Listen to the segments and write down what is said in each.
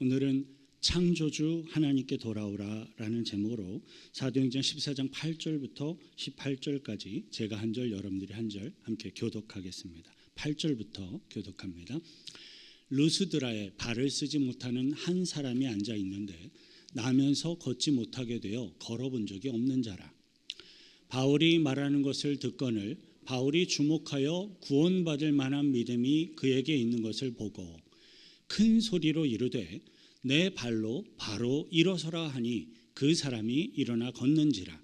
오늘은 창조주 하나님께 돌아오라라는 제목으로 사도행전 14장 8절부터 18절까지 제가 한 절 여러분들이 한 절 함께 교독하겠습니다. 8절부터 교독합니다. 루스드라에 발을 쓰지 못하는 한 사람이 앉아 있는데 나면서 걷지 못하게 되어 걸어본 적이 없는 자라. 바울이 말하는 것을 듣거늘 바울이 주목하여 구원받을 만한 믿음이 그에게 있는 것을 보고 큰 소리로 이르되 내 발로 바로 일어서라 하니 그 사람이 일어나 걷는지라.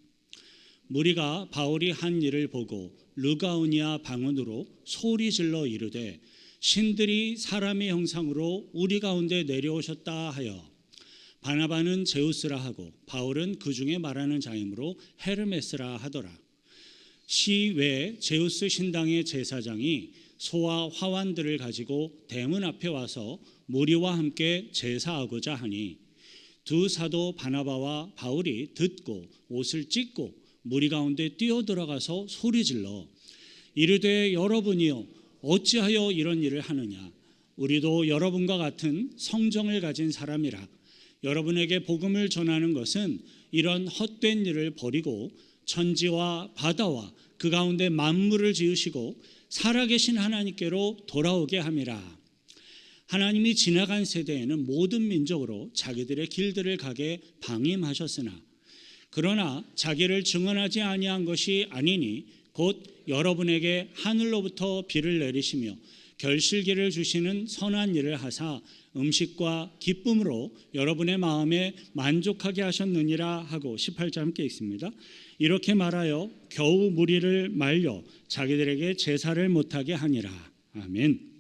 무리가 바울이 한 일을 보고 르가우니아 방언으로 소리질러 이르되 신들이 사람의 형상으로 우리 가운데 내려오셨다 하여 바나바는 제우스라 하고 바울은 그 중에 말하는 자이므로 헤르메스라 하더라. 시외 제우스 신당의 제사장이 소와 화환들을 가지고 대문 앞에 와서 무리와 함께 제사하고자 하니 두 사도 바나바와 바울이 듣고 옷을 찢고 무리 가운데 뛰어들어가서 소리질러 이르되 여러분이요 어찌하여 이런 일을 하느냐. 우리도 여러분과 같은 성정을 가진 사람이라. 여러분에게 복음을 전하는 것은 이런 헛된 일을 버리고 천지와 바다와 그 가운데 만물을 지으시고 살아계신 하나님께로 돌아오게 함이라. 하나님이 지나간 세대에는 모든 민족으로 자기들의 길들을 가게 방임하셨으나 그러나 자기를 증언하지 아니한 것이 아니니 곧 여러분에게 하늘로부터 비를 내리시며 결실기를 주시는 선한 일을 하사 음식과 기쁨으로 여러분의 마음에 만족하게 하셨느니라 하고 18절 함께 읽습니다. 이렇게 말하여 겨우 무리를 말려 자기들에게 제사를 못하게 하니라. 아멘.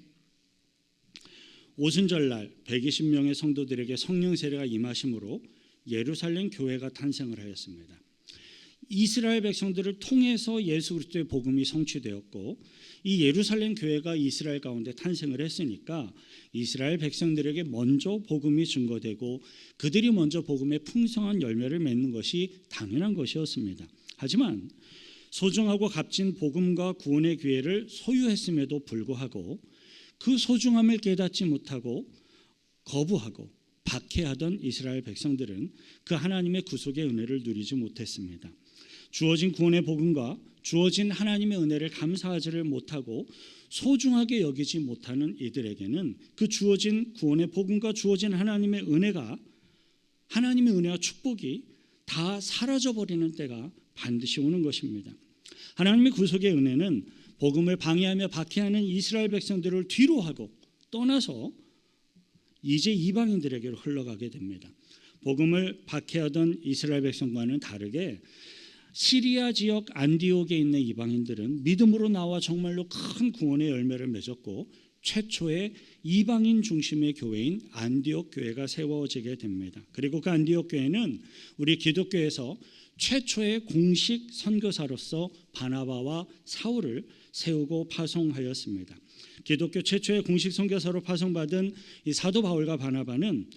오순절날 120명의 성도들에게 성령 세례가 임하심으로 예루살렘 교회가 탄생을 하였습니다. 이스라엘 백성들을 통해서 예수 그리스도의 복음이 성취되었고 이 예루살렘 교회가 이스라엘 가운데 탄생을 했으니까 이스라엘 백성들에게 먼저 복음이 증거되고 그들이 먼저 복음의 풍성한 열매를 맺는 것이 당연한 것이었습니다. 하지만 소중하고 값진 복음과 구원의 기회를 소유했음에도 불구하고 그 소중함을 깨닫지 못하고 거부하고 박해하던 이스라엘 백성들은 그 하나님의 구속의 은혜를 누리지 못했습니다. 주어진 구원의 복음과 주어진 하나님의 은혜를 감사하지를 못하고 소중하게 여기지 못하는 이들에게는 그 주어진 구원의 복음과 주어진 하나님의 은혜와 축복이 다 사라져버리는 때가 반드시 오는 것입니다. 하나님의 구속의 은혜는 복음을 방해하며 박해하는 이스라엘 백성들을 뒤로 하고 떠나서 이제 이방인들에게로 흘러가게 됩니다. 복음을 박해하던 이스라엘 백성과는 다르게 시리아 지역 안디옥에 있는 이방인들은 믿음으로 나와 정말로 큰 구원의 열매를 맺었고 최초의 이방인 중심의 교회인 안디옥 교회가 세워지게 됩니다. 그리고 그 안디옥 교회는 우리 기독교에서 최초의 공식 선교사로서 바나바와 사울을 세우고 파송하였습니다. 기독교 최초의 공식 선교사로 파송받은 이 사도 바울과 바나바는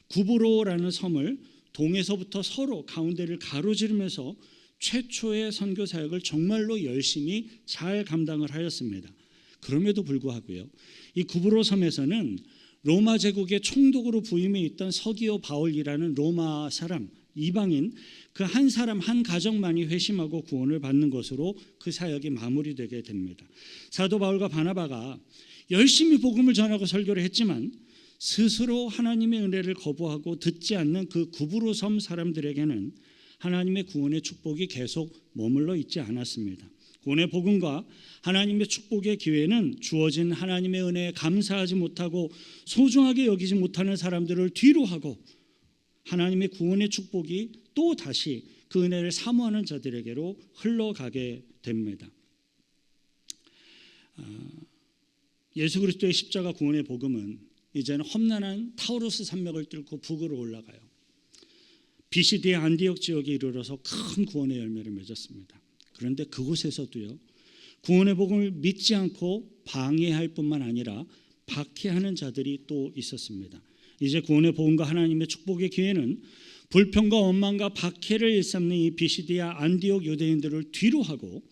구브로라는 섬을 동에서부터 서로 가운데를 가로지르면서 최초의 선교 사역을 정말로 열심히 잘 감당을 하였습니다. 그럼에도 불구하고요, 이 구브로 섬에서는 로마 제국의 총독으로 부임해 있던 서기오 바울이라는 로마 사람, 이방인 그 한 사람 한 가정만이 회심하고 구원을 받는 것으로 그 사역이 마무리되게 됩니다. 사도 바울과 바나바가 열심히 복음을 전하고 설교를 했지만 스스로 하나님의 은혜를 거부하고 듣지 않는 그 구브로 섬 사람들에게는 하나님의 구원의 축복이 계속 머물러 있지 않았습니다. 구원의 복음과 하나님의 축복의 기회는 주어진 하나님의 은혜에 감사하지 못하고 소중하게 여기지 못하는 사람들을 뒤로 하고 하나님의 구원의 축복이 또 다시 그 은혜를 사모하는 자들에게로 흘러가게 됩니다. 예수 그리스도의 십자가 구원의 복음은 이제는 험난한 타우루스 산맥을 뚫고 북으로 올라가요. 비시디의 안디옥 지역에 이르러서 큰 구원의 열매를 맺었습니다. 그런데 그곳에서도요, 구원의 복음을 믿지 않고 방해할 뿐만 아니라 박해하는 자들이 또 있었습니다. 이제 구원의 복음과 하나님의 축복의 기회는 불평과 원망과 박해를 일삼는 이 비시디아 안디옥 유대인들을 뒤로 하고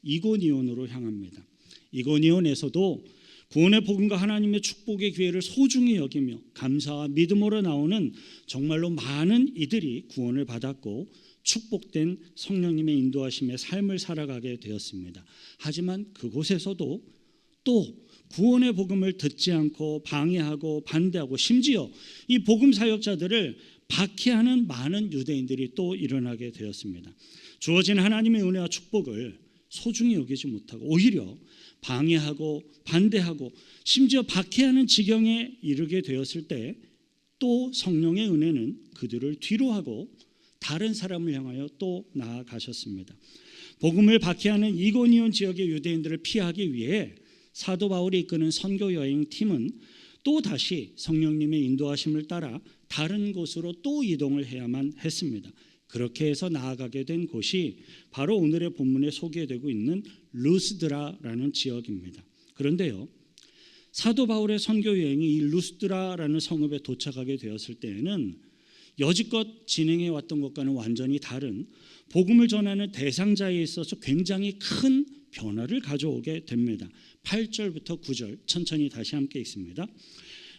이고니온으로 향합니다. 이고니온에서도 구원의 복음과 하나님의 축복의 기회를 소중히 여기며 감사와 믿음으로 나오는 정말로 많은 이들이 구원을 받았고 축복된 성령님의 인도하심의 삶을 살아가게 되었습니다. 하지만 그곳에서도 또 구원의 복음을 듣지 않고 방해하고 반대하고 심지어 이 복음 사역자들을 박해하는 많은 유대인들이 또 일어나게 되었습니다. 주어진 하나님의 은혜와 축복을 소중히 여기지 못하고 오히려 방해하고 반대하고 심지어 박해하는 지경에 이르게 되었을 때 또 성령의 은혜는 그들을 뒤로하고 다른 사람을 향하여 또 나아가셨습니다. 복음을 박해하는 이고니온 지역의 유대인들을 피하기 위해 사도 바울이 이끄는 선교 여행 팀은 또 다시 성령님의 인도하심을 따라 다른 곳으로 또 이동을 해야만 했습니다. 그렇게 해서 나아가게 된 곳이 바로 오늘의 본문에 소개되고 있는 루스드라라는 지역입니다. 그런데요, 사도 바울의 선교 여행이 이 루스드라라는 성읍에 도착하게 되었을 때에는 여지껏 진행해 왔던 것과는 완전히 다른 복음을 전하는 대상자에 있어서 굉장히 큰 변화를 가져오게 됩니다. 8절부터 9절 천천히 다시 함께 읽습니다.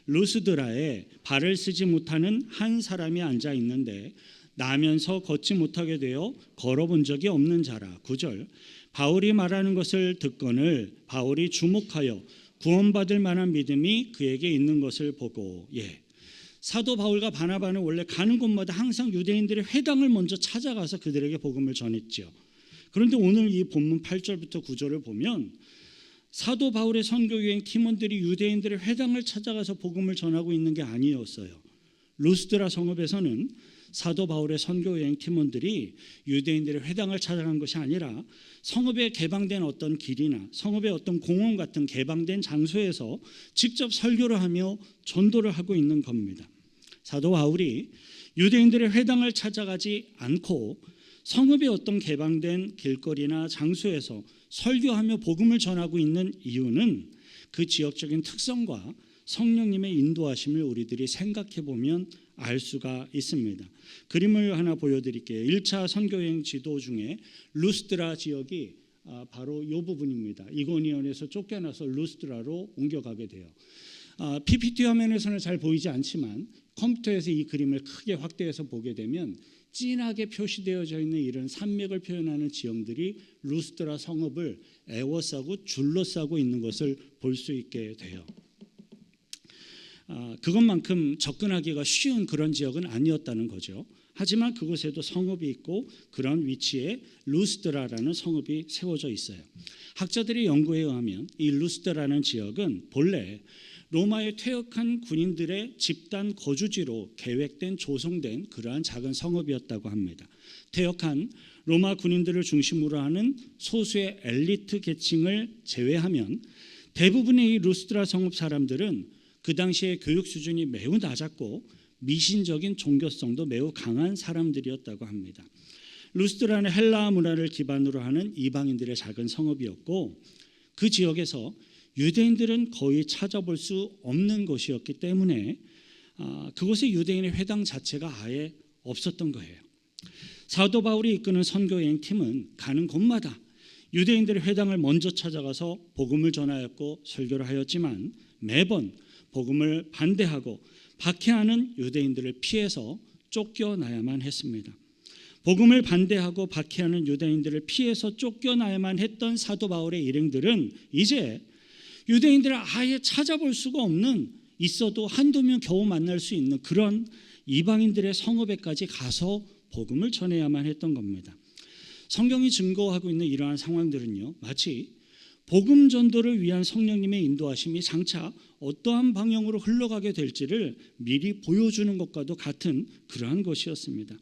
루스드라에 발을 쓰지 못하는 한 사람이 앉아 있는데 나면서 걷지 못하게 되어 걸어본 적이 없는 자라. 9절 바울이 말하는 것을 듣거늘 바울이 주목하여 구원받을 만한 믿음이 그에게 있는 것을 보고 사도 바울과 바나바는 원래 가는 곳마다 항상 유대인들의 회당을 먼저 찾아가서 그들에게 복음을 전했죠. 그런데 오늘 이 본문 8절부터 9절을 보면 사도 바울의 선교 여행 팀원들이 유대인들의 회당을 찾아가서 복음을 전하고 있는 게 아니었어요. 루스드라 성읍에서는 사도 바울의 선교 여행 팀원들이 유대인들의 회당을 찾아간 것이 아니라 성읍에 개방된 어떤 길이나 성읍의 어떤 공원 같은 개방된 장소에서 직접 설교를 하며 전도를 하고 있는 겁니다. 사도 바울이 유대인들의 회당을 찾아가지 않고 성읍의 어떤 개방된 길거리나 장소에서 설교하며 복음을 전하고 있는 이유는 그 지역적인 특성과 성령님의 인도하심을 우리들이 생각해 보면 알 수가 있습니다. 그림을 하나 보여드릴게요. 1차 선교여행 지도 중에 루스드라 지역이 바로 이 부분입니다. 이고니온에서 쫓겨나서 루스드라로 옮겨가게 돼요. PPT 화면에서는 잘 보이지 않지만 컴퓨터에서 이 그림을 크게 확대해서 보게 되면 진하게 표시되어져 있는 이런 산맥을 표현하는 지형들이 루스드라 성읍을 에워싸고 둘러싸고 있는 것을 볼 수 있게 돼요. 그것만큼 접근하기가 쉬운 그런 지역은 아니었다는 거죠. 하지만 그곳에도 성읍이 있고 그런 위치에 루스드라라는 성읍이 세워져 있어요. 학자들의 연구에 의하면 이 루스드라는 지역은 본래 로마에 퇴역한 군인들의 집단 거주지로 계획된 조성된 그러한 작은 성읍이었다고 합니다. 퇴역한 로마 군인들을 중심으로 하는 소수의 엘리트 계층을 제외하면 대부분의 이 루스드라 성읍 사람들은 그 당시의 교육 수준이 매우 낮았고 미신적인 종교성도 매우 강한 사람들이었다고 합니다. 루스드라는 헬라 문화를 기반으로 하는 이방인들의 작은 성읍이었고 그 지역에서 유대인들은 거의 찾아볼 수 없는 곳이었기 때문에 그곳에 유대인의 회당 자체가 아예 없었던 거예요. 사도 바울이 이끄는 선교여행 팀은 가는 곳마다 유대인들의 회당을 먼저 찾아가서 복음을 전하였고 설교를 하였지만 매번 복음을 반대하고 박해하는 유대인들을 피해서 쫓겨나야만 했습니다. 복음을 반대하고 박해하는 유대인들을 피해서 쫓겨나야만 했던 사도 바울의 일행들은 이제 유대인들을 아예 찾아볼 수가 없는 있어도 한두 명 겨우 만날 수 있는 그런 이방인들의 성읍에까지 가서 복음을 전해야만 했던 겁니다. 성경이 증거하고 있는 이러한 상황들은요, 마치 복음 전도를 위한 성령님의 인도하심이 장차 어떠한 방향으로 흘러가게 될지를 미리 보여주는 것과도 같은 그러한 것이었습니다.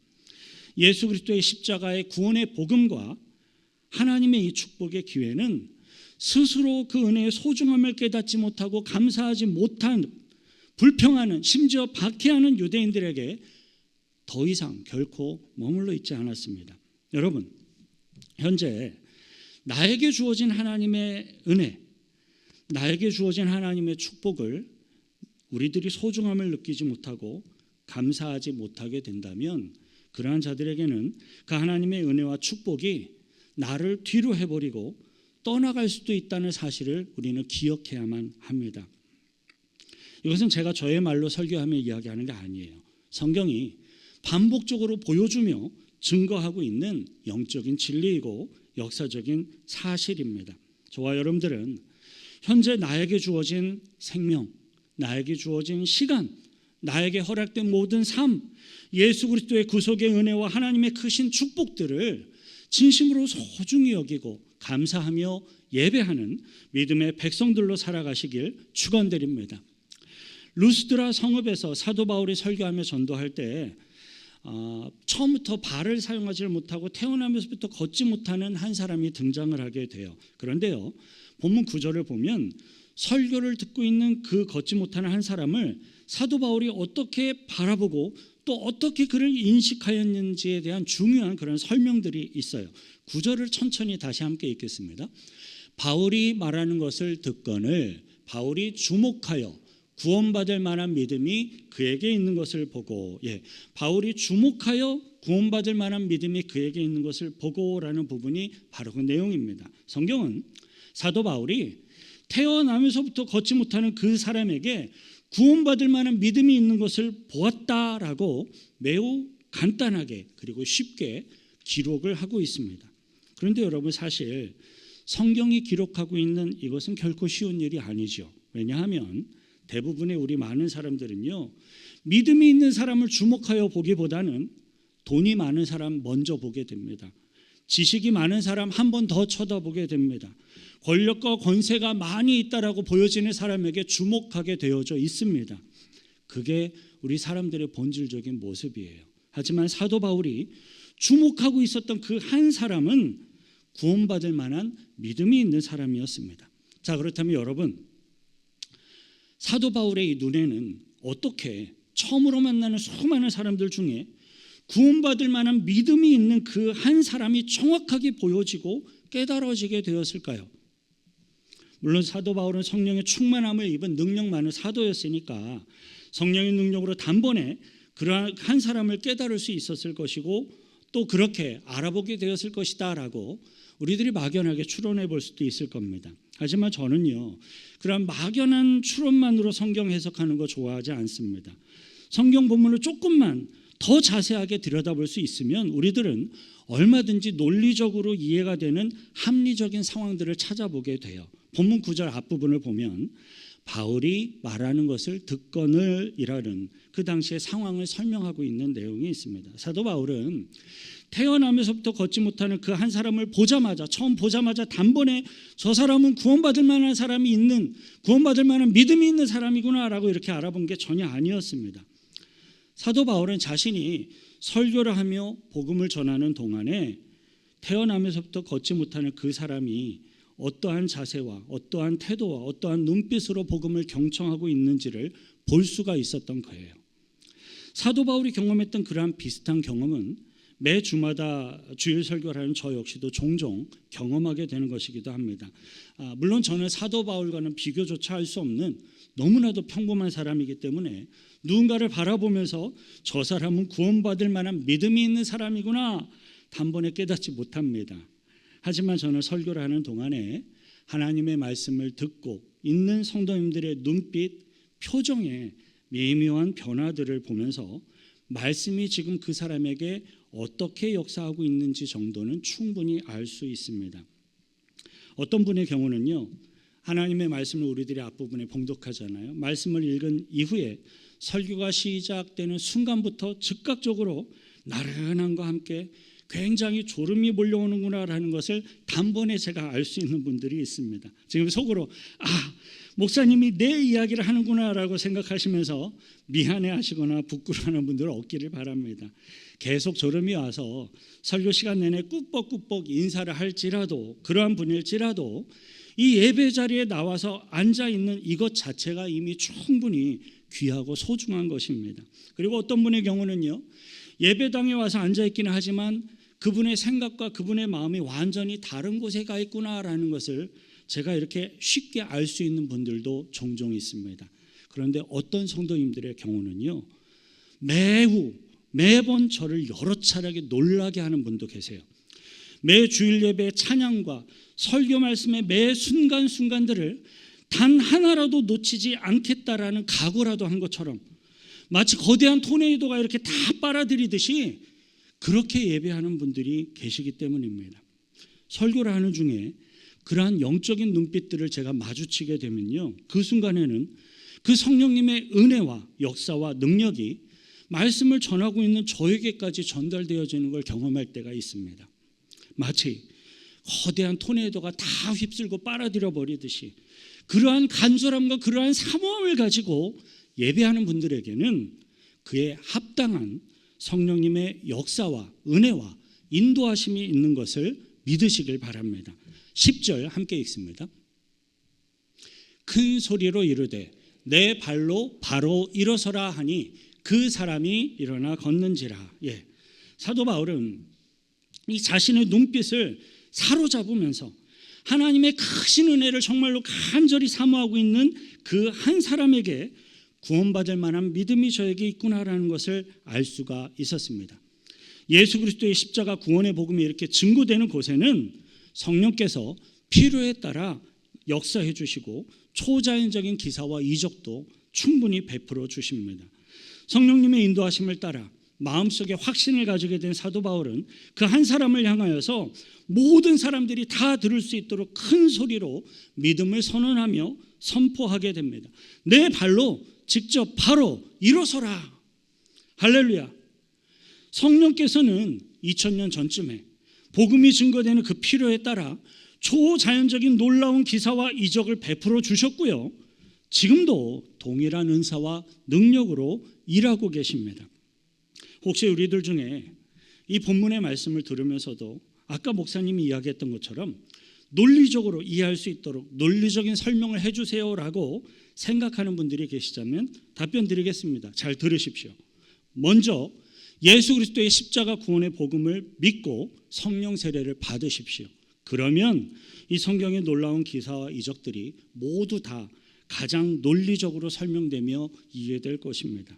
예수 그리스도의 십자가의 구원의 복음과 하나님의 이 축복의 기회는 스스로 그 은혜의 소중함을 깨닫지 못하고 감사하지 못한 불평하는 심지어 박해하는 유대인들에게 더 이상 결코 머물러 있지 않았습니다. 여러분, 현재 나에게 주어진 하나님의 은혜, 나에게 주어진 하나님의 축복을 우리들이 소중함을 느끼지 못하고 감사하지 못하게 된다면 그러한 자들에게는 그 하나님의 은혜와 축복이 나를 뒤로 해버리고 떠나갈 수도 있다는 사실을 우리는 기억해야만 합니다. 이것은 제가 저의 말로 설교하며 이야기하는 게 아니에요. 성경이 반복적으로 보여주며 증거하고 있는 영적인 진리이고 역사적인 사실입니다. 저와 여러분들은 현재 나에게 주어진 생명, 나에게 주어진 시간, 나에게 허락된 모든 삶, 예수 그리스도의 구속의 은혜와 하나님의 크신 축복들을 진심으로 소중히 여기고 감사하며 예배하는 믿음의 백성들로 살아가시길 축원드립니다. 루스드라 성읍에서 사도 바울이 설교하며 전도할 때 처음부터 발을 사용하지 못하고 태어나면서부터 걷지 못하는 한 사람이 등장을 하게 돼요. 그런데요, 본문 9절을 보면 설교를 듣고 있는 그 걷지 못하는 한 사람을 사도 바울이 어떻게 바라보고 또 어떻게 그를 인식하였는지에 대한 중요한 그런 설명들이 있어요. 9절을 천천히 다시 함께 읽겠습니다. 바울이 말하는 것을 듣거늘 바울이 주목하여 구원받을 만한 믿음이 그에게 있는 것을 보고, 바울이 주목하여 구원받을 만한 믿음이 그에게 있는 것을 보고라는 부분이 바로 그 내용입니다. 성경은 사도 바울이 태어나면서부터 걷지 못하는 그 사람에게 구원받을 만한 믿음이 있는 것을 보았다라고 매우 간단하게 그리고 쉽게 기록을 하고 있습니다. 그런데 여러분, 사실 성경이 기록하고 있는 이것은 결코 쉬운 일이 아니죠. 왜냐하면 대부분의 우리 많은 사람들은요, 믿음이 있는 사람을 주목하여 보기보다는 돈이 많은 사람 먼저 보게 됩니다. 지식이 많은 사람 한 번 더 쳐다보게 됩니다. 권력과 권세가 많이 있다라고 보여지는 사람에게 주목하게 되어져 있습니다. 그게 우리 사람들의 본질적인 모습이에요. 하지만 사도 바울이 주목하고 있었던 그 한 사람은 구원받을 만한 믿음이 있는 사람이었습니다. 자, 그렇다면 여러분, 사도 바울의 이 눈에는 어떻게 처음으로 만나는 수많은 사람들 중에 구원받을 만한 믿음이 있는 그 한 사람이 정확하게 보여지고 깨달아지게 되었을까요? 물론 사도 바울은 성령의 충만함을 입은 능력 많은 사도였으니까 성령의 능력으로 단번에 그러한 한 사람을 깨달을 수 있었을 것이고 또 그렇게 알아보게 되었을 것이다 라고 우리들이 막연하게 추론해 볼 수도 있을 겁니다. 하지만 저는요, 그런 막연한 추론만으로 성경 해석하는 거 좋아하지 않습니다. 성경 본문을 조금만 더 자세하게 들여다볼 수 있으면 우리들은 얼마든지 논리적으로 이해가 되는 합리적인 상황들을 찾아보게 돼요. 본문 9절 앞부분을 보면 바울이 말하는 것을 듣거늘이라는 그 당시의 상황을 설명하고 있는 내용이 있습니다. 사도 바울은 태어나면서부터 걷지 못하는 그 한 사람을 처음 보자마자 단번에 저 사람은 구원받을 만한 사람이 있는, 구원받을 만한 믿음이 있는 사람이구나라고 이렇게 알아본 게 전혀 아니었습니다. 사도 바울은 자신이 설교를 하며 복음을 전하는 동안에 태어나면서부터 걷지 못하는 그 사람이 어떠한 자세와 어떠한 태도와 어떠한 눈빛으로 복음을 경청하고 있는지를 볼 수가 있었던 거예요. 사도 바울이 경험했던 그러한 비슷한 경험은 매 주마다 주일 설교를 하는 저 역시도 종종 경험하게 되는 것이기도 합니다. 물론 저는 사도 바울과는 비교조차 할 수 없는 너무나도 평범한 사람이기 때문에 누군가를 바라보면서 저 사람은 구원받을 만한 믿음이 있는 사람이구나 단번에 깨닫지 못합니다. 하지만 저는 설교를 하는 동안에 하나님의 말씀을 듣고 있는 성도님들의 눈빛, 표정에 미묘한 변화들을 보면서 말씀이 지금 그 사람에게 어떻게 역사하고 있는지 정도는 충분히 알 수 있습니다. 어떤 분의 경우는요, 하나님의 말씀을 우리들이 앞부분에 봉독하잖아요. 말씀을 읽은 이후에 설교가 시작되는 순간부터 즉각적으로 나른함과 함께 굉장히 졸음이 몰려오는구나라는 것을 단번에 제가 알 수 있는 분들이 있습니다. 지금 속으로 목사님이 내 이야기를 하는구나라고 생각하시면서 미안해하시거나 부끄러워하는 분들 없기를 바랍니다. 계속 졸음이 와서 설교 시간 내내 꾸벅꾸벅 인사를 할지라도 그러한 분일지라도 이 예배 자리에 나와서 앉아있는 이것 자체가 이미 충분히 귀하고 소중한 것입니다. 그리고 어떤 분의 경우는요, 예배당에 와서 앉아있기는 하지만 그분의 생각과 그분의 마음이 완전히 다른 곳에 가 있구나라는 것을 제가 이렇게 쉽게 알 수 있는 분들도 종종 있습니다. 그런데 어떤 성도님들의 경우는요, 매번 저를 여러 차례 놀라게 하는 분도 계세요. 매 주일 예배의 찬양과 설교 말씀의 매 순간순간들을 단 하나라도 놓치지 않겠다라는 각오라도 한 것처럼 마치 거대한 토네이도가 이렇게 다 빨아들이듯이 그렇게 예배하는 분들이 계시기 때문입니다. 설교를 하는 중에 그러한 영적인 눈빛들을 제가 마주치게 되면요, 그 순간에는 그 성령님의 은혜와 역사와 능력이 말씀을 전하고 있는 저에게까지 전달되어지는 걸 경험할 때가 있습니다. 마치 거대한 토네이도가 다 휩쓸고 빨아들여 버리듯이 그러한 간절함과 그러한 사모함을 가지고 예배하는 분들에게는 그에 합당한 성령님의 역사와 은혜와 인도하심이 있는 것을 믿으시길 바랍니다. 10절 함께 읽습니다. 큰 소리로 이르되 내 발로 바로 일어서라 하니 그 사람이 일어나 걷는지라. 사도 바울은 이 자신의 눈빛을 사로잡으면서 하나님의 크신 은혜를 정말로 간절히 사모하고 있는 그 한 사람에게 구원받을 만한 믿음이 저에게 있구나라는 것을 알 수가 있었습니다. 예수 그리스도의 십자가 구원의 복음이 이렇게 증거되는 곳에는 성령께서 필요에 따라 역사해 주시고 초자연적인 기사와 이적도 충분히 베풀어 주십니다. 성령님의 인도하심을 따라 마음속에 확신을 가지게 된 사도 바울은 그 한 사람을 향하여서 모든 사람들이 다 들을 수 있도록 큰 소리로 믿음을 선언하며 선포하게 됩니다. 내 발로 직접 바로 일어서라. 할렐루야. 성령께서는 2000년 전쯤에 복음이 증거되는 그 필요에 따라 초자연적인 놀라운 기사와 이적을 베풀어 주셨고요, 지금도 동일한 은사와 능력으로 일하고 계십니다. 혹시 우리들 중에 이 본문의 말씀을 들으면서도 아까 목사님이 이야기했던 것처럼 논리적으로 이해할 수 있도록 논리적인 설명을 해주세요라고 생각하는 분들이 계시자면 답변 드리겠습니다. 잘 들으십시오. 먼저 예수 그리스도의 십자가 구원의 복음을 믿고 성령 세례를 받으십시오. 그러면 이 성경의 놀라운 기사와 이적들이 모두 다 가장 논리적으로 설명되며 이해될 것입니다.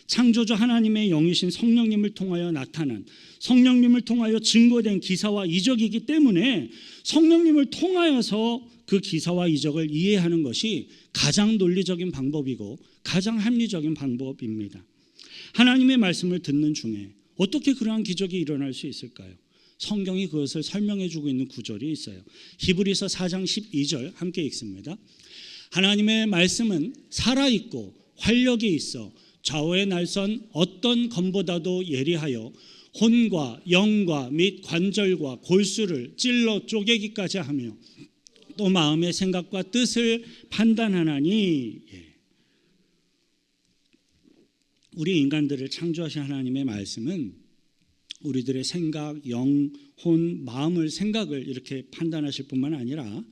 창조주 하나님의 영이신 성령님을 통하여 나타난, 성령님을 통하여 증거된 기사와 이적이기 때문에 성령님을 통하여서 그 기사와 이적을 이해하는 것이 가장 논리적인 방법이고 가장 합리적인 방법입니다. 하나님의 말씀을 듣는 중에 어떻게 그러한 기적이 일어날 수 있을까요? 성경이 그것을 설명해 주고 있는 구절이 있어요. 히브리서 4장 12절 함께 읽습니다. 하나님의 말씀은 살아있고 활력이 있어 좌우의 날선 어떤 검보다도 예리하여 혼과 영과 및 관절과 골수를 찔러 쪼개기까지 하며 또 마음의 생각과 뜻을 판단하나니. 우리 인간들을 창조하신 하나님의 말씀은 우리들의 생각, 영, 혼, 마음을, 생각을 이렇게 판단하실 뿐만 아니라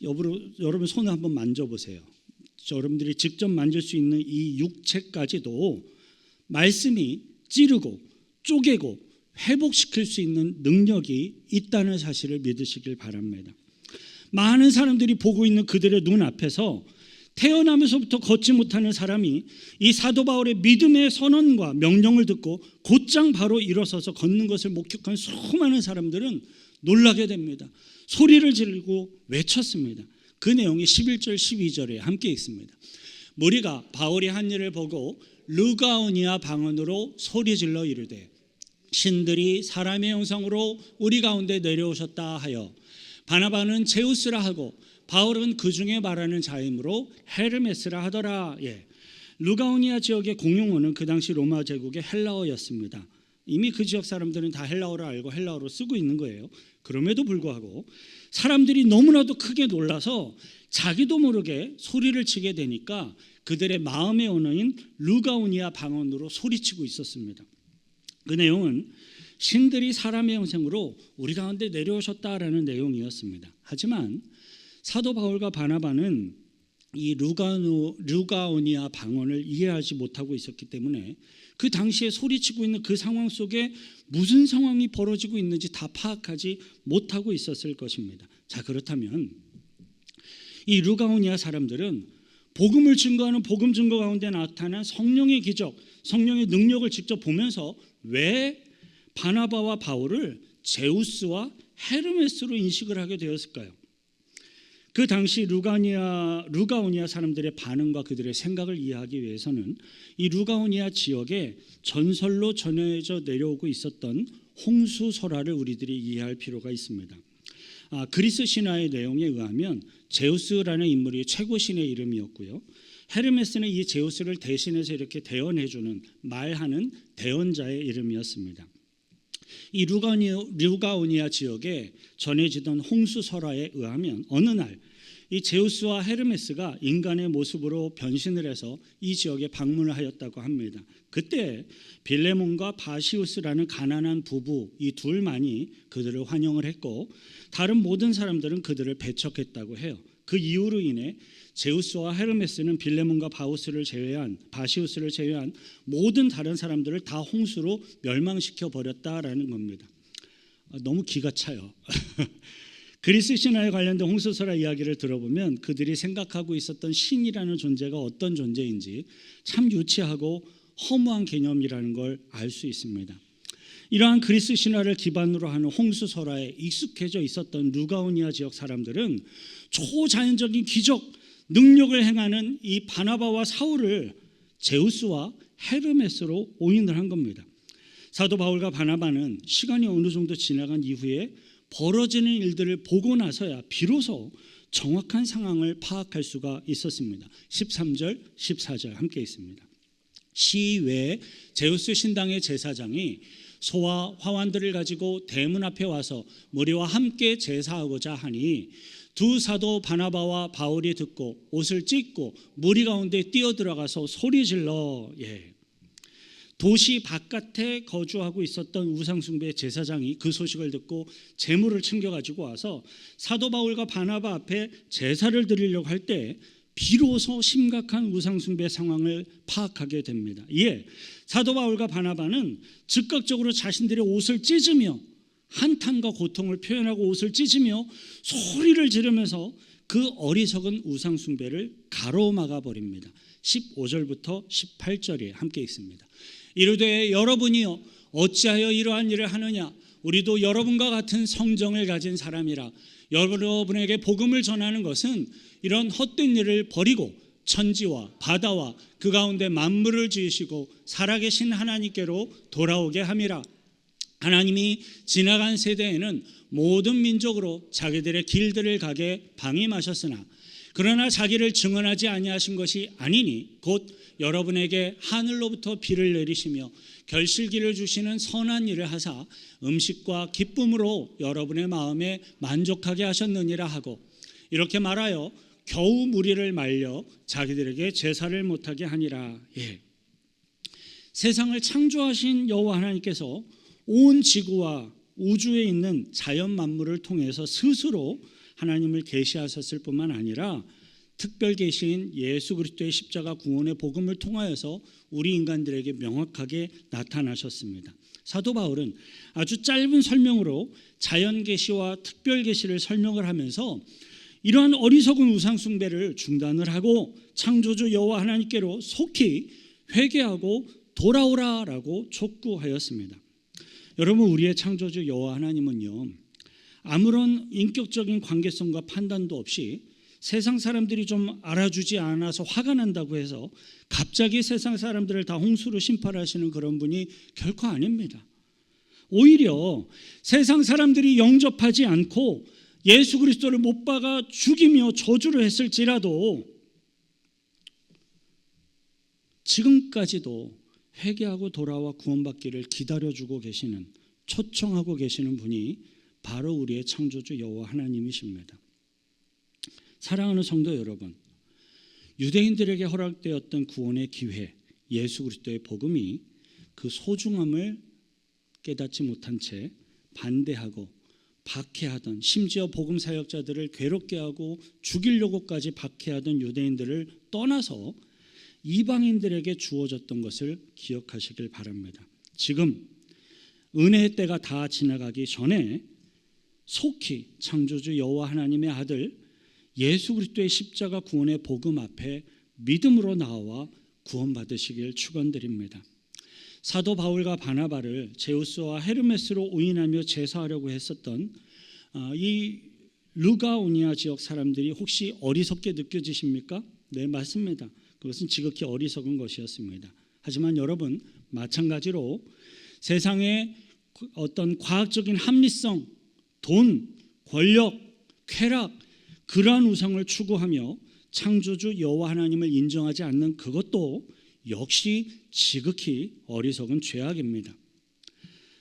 여러분 손을 한번 만져보세요. 여러분들이 직접 만질 수 있는 이 육체까지도 말씀이 찌르고 쪼개고 회복시킬 수 있는 능력이 있다는 사실을 믿으시길 바랍니다. 많은 사람들이 보고 있는 그들의 눈앞에서 태어나면서부터 걷지 못하는 사람이 이 사도 바울의 믿음의 선언과 명령을 듣고 곧장 바로 일어서서 걷는 것을 목격한 수많은 사람들은 놀라게 됩니다. 소리를 지르고 외쳤습니다. 그 내용이 11절 12절에 함께 있습니다. 무리가 바울이 한 일을 보고 르가오니아 방언으로 소리질러 이르되 신들이 사람의 형상으로 우리 가운데 내려오셨다 하여 바나바는 제우스라 하고 바울은 그 중에 말하는 자이므로 헤르메스라 하더라. 르가오니아 지역의 공용어는 그 당시 로마 제국의 헬라어였습니다. 이미 그 지역 사람들은 다 헬라어를 알고 헬라어로 쓰고 있는 거예요. 그럼에도 불구하고 사람들이 너무나도 크게 놀라서 자기도 모르게 소리를 치게 되니까 그들의 마음의 언어인 르가오니아 방언으로 소리치고 있었습니다. 그 내용은 신들이 사람의 형상으로 우리 가운데 내려오셨다라는 내용이었습니다. 하지만 사도 바울과 바나바는 이 르가오니아 방언을 이해하지 못하고 있었기 때문에 그 당시에 소리치고 있는 그 상황 속에 무슨 상황이 벌어지고 있는지 다 파악하지 못하고 있었을 것입니다. 자, 그렇다면 이 르가오니아 사람들은 복음을 증거하는 복음 증거 가운데 나타난 성령의 기적, 성령의 능력을 직접 보면서 왜 바나바와 바울을 제우스와 헤르메스로 인식을 하게 되었을까요? 그 당시 루가오니아 사람들의 반응과 그들의 생각을 이해하기 위해서는 이 루가오니아 지역에 전설로 전해져 내려오고 있었던 홍수설화를 우리들이 이해할 필요가 있습니다. 그리스 신화의 내용에 의하면 제우스라는 인물이 최고 신의 이름이었고요. 헤르메스는 이 제우스를 대신해서 이렇게 대언해주는 말하는 대언자의 이름이었습니다. 이 루가오니아 지역에 전해지던 홍수설화에 의하면 어느 날 이 제우스와 헤르메스가 인간의 모습으로 변신을 해서 이 지역에 방문을 하였다고 합니다. 그때 빌레몬과 바시우스라는 가난한 부부 이 둘만이 그들을 환영을 했고 다른 모든 사람들은 그들을 배척했다고 해요. 그 이유로 인해 제우스와 헤르메스는 빌레몬과 바시우스를 제외한 모든 다른 사람들을 다 홍수로 멸망시켜 버렸다라는 겁니다. 너무 기가 차요. 그리스 신화에 관련된 홍수설화 이야기를 들어보면 그들이 생각하고 있었던 신이라는 존재가 어떤 존재인지 참 유치하고 허무한 개념이라는 걸 알 수 있습니다. 이러한 그리스 신화를 기반으로 하는 홍수설화에 익숙해져 있었던 루가오니아 지역 사람들은 초자연적인 기적, 능력을 행하는 이 바나바와 사울을 제우스와 헤르메스로 오인을 한 겁니다. 사도 바울과 바나바는 시간이 어느 정도 지나간 이후에 벌어지는 일들을 보고 나서야 비로소 정확한 상황을 파악할 수가 있었습니다. 13절, 14절 함께 있습니다. 시외 제우스 신당의 제사장이 소와 화환들을 가지고 대문 앞에 와서 무리와 함께 제사하고자 하니 두 사도 바나바와 바울이 듣고 옷을 찢고 무리 가운데 뛰어들어가서 소리질러 도시 바깥에 거주하고 있었던 우상숭배 제사장이 그 소식을 듣고 제물을 챙겨가지고 와서 사도 바울과 바나바 앞에 제사를 드리려고 할 때 비로소 심각한 우상숭배 상황을 파악하게 됩니다. 이에 사도 바울과 바나바는 즉각적으로 자신들의 옷을 찢으며 한탄과 고통을 표현하고 옷을 찢으며 소리를 지르면서 그 어리석은 우상숭배를 가로막아 버립니다. 15절부터 18절에 함께 있습니다. 이르되 여러분이요 어찌하여 이러한 일을 하느냐 우리도 여러분과 같은 성정을 가진 사람이라 여러분에게 복음을 전하는 것은 이런 헛된 일을 버리고 천지와 바다와 그 가운데 만물을 지으시고 살아계신 하나님께로 돌아오게 함이라. 하나님이 지나간 세대에는 모든 민족으로 자기들의 길들을 가게 방임하셨으나 그러나 자기를 증언하지 아니하신 것이 아니니 곧 여러분에게 하늘로부터 비를 내리시며 결실기를 주시는 선한 일을 하사 음식과 기쁨으로 여러분의 마음에 만족하게 하셨느니라 하고 이렇게 말하여 겨우 무리를 말려 자기들에게 제사를 못하게 하니라. 세상을 창조하신 여호와 하나님께서 온 지구와 우주에 있는 자연 만물을 통해서 스스로 하나님을 계시하셨을 뿐만 아니라 특별 계시인 예수 그리스도의 십자가 구원의 복음을 통하여서 우리 인간들에게 명확하게 나타나셨습니다. 사도 바울은 아주 짧은 설명으로 자연 계시와 특별 계시를 설명을 하면서 이러한 어리석은 우상 숭배를 중단을 하고 창조주 여호와 하나님께로 속히 회개하고 돌아오라라고 촉구하였습니다. 여러분, 우리의 창조주 여호와 하나님은요, 아무런 인격적인 관계성과 판단도 없이 세상 사람들이 좀 알아주지 않아서 화가 난다고 해서 갑자기 세상 사람들을 다 홍수로 심판하시는 그런 분이 결코 아닙니다. 오히려 세상 사람들이 영접하지 않고 예수 그리스도를 못 박아 죽이며 저주를 했을지라도 지금까지도 회개하고 돌아와 구원받기를 기다려주고 계시는, 초청하고 계시는 분이 바로 우리의 창조주 여호와 하나님이십니다. 사랑하는 성도 여러분, 유대인들에게 허락되었던 구원의 기회, 예수 그리스도의 복음이 그 소중함을 깨닫지 못한 채 반대하고 박해하던, 심지어 복음 사역자들을 괴롭게 하고 죽이려고까지 박해하던 유대인들을 떠나서 이방인들에게 주어졌던 것을 기억하시길 바랍니다. 지금 은혜의 때가 다 지나가기 전에 속히 창조주 여호와 하나님의 아들 예수 그리스도의 십자가 구원의 복음 앞에 믿음으로 나와 구원받으시길 축원드립니다. 사도 바울과 바나바를 제우스와 헤르메스로 오인하며 제사하려고 했었던 이 르가오니아 지역 사람들이 혹시 어리석게 느껴지십니까? 네, 맞습니다. 그것은 지극히 어리석은 것이었습니다. 하지만 여러분, 마찬가지로 세상의 어떤 과학적인 합리성, 돈, 권력, 쾌락, 그러한 우상을 추구하며 창조주 여호와 하나님을 인정하지 않는 그것도 역시 지극히 어리석은 죄악입니다.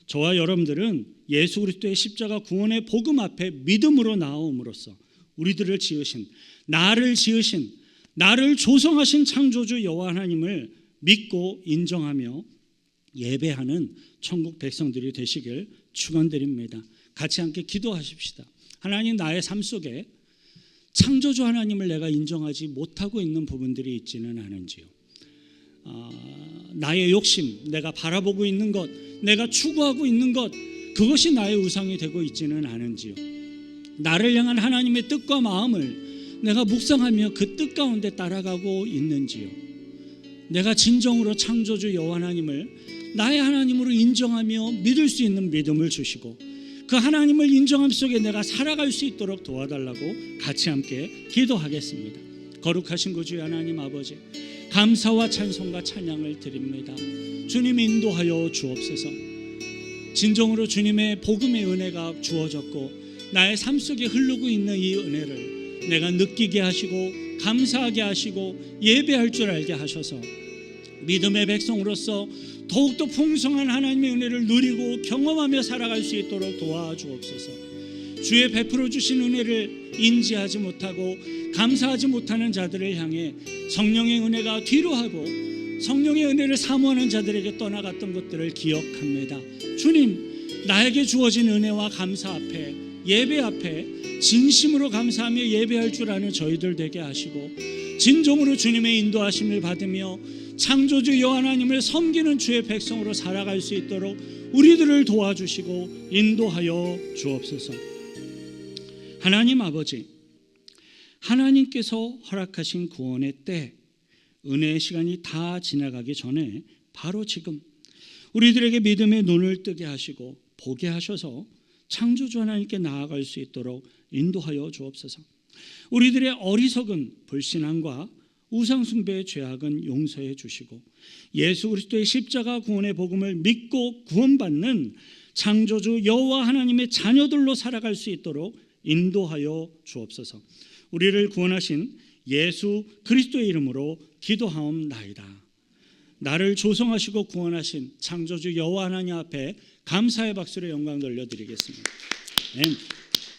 저와 여러분들은 예수 그리스도의 십자가 구원의 복음 앞에 믿음으로 나아옴으로써 우리들을 지으신, 나를 지으신, 나를 조성하신 창조주 여호와 하나님을 믿고 인정하며 예배하는 천국 백성들이 되시길 축원드립니다. 같이 함께 기도하십시다. 하나님, 나의 삶 속에 창조주 하나님을 내가 인정하지 못하고 있는 부분들이 있지는 않은지요. 나의 욕심, 내가 바라보고 있는 것, 내가 추구하고 있는 것, 그것이 나의 우상이 되고 있지는 않은지요. 나를 향한 하나님의 뜻과 마음을 내가 묵상하며 그 뜻 가운데 따라가고 있는지요. 내가 진정으로 창조주 여호와 하나님을 나의 하나님으로 인정하며 믿을 수 있는 믿음을 주시고 그 하나님을 인정함 속에 내가 살아갈 수 있도록 도와달라고 같이 함께 기도하겠습니다. 거룩하신 구 주의 하나님 아버지, 감사와 찬송과 찬양을 드립니다. 주님 인도하여 주옵소서. 진정으로 주님의 복음의 은혜가 주어졌고 나의 삶 속에 흐르고 있는 이 은혜를 내가 느끼게 하시고 감사하게 하시고 예배할 줄 알게 하셔서 믿음의 백성으로서 더욱더 풍성한 하나님의 은혜를 누리고 경험하며 살아갈 수 있도록 도와주옵소서. 주의 베풀어 주신 은혜를 인지하지 못하고 감사하지 못하는 자들을 향해 성령의 은혜가 뒤로하고 성령의 은혜를 사모하는 자들에게 떠나갔던 것들을 기억합니다. 주님, 나에게 주어진 은혜와 감사 앞에, 예배 앞에 진심으로 감사하며 예배할 줄 아는 저희들 되게 하시고 진정으로 주님의 인도하심을 받으며 창조주 여호와 하나님을 섬기는 주의 백성으로 살아갈 수 있도록 우리들을 도와주시고 인도하여 주옵소서. 하나님 아버지, 하나님께서 허락하신 구원의 때, 은혜의 시간이 다 지나가기 전에 바로 지금 우리들에게 믿음의 눈을 뜨게 하시고 보게 하셔서 창조주 하나님께 나아갈 수 있도록 인도하여 주옵소서. 우리들의 어리석은 불신앙과 우상숭배의 죄악은 용서해 주시고 예수 그리스도의 십자가 구원의 복음을 믿고 구원받는 창조주 여호와 하나님의 자녀들로 살아갈 수 있도록 인도하여 주옵소서. 우리를 구원하신 예수 그리스도의 이름으로 기도하옵나이다. 나를 조성하시고 구원하신 창조주 여호와 하나님 앞에 감사의 박수로 영광 돌려드리겠습니다. 아멘.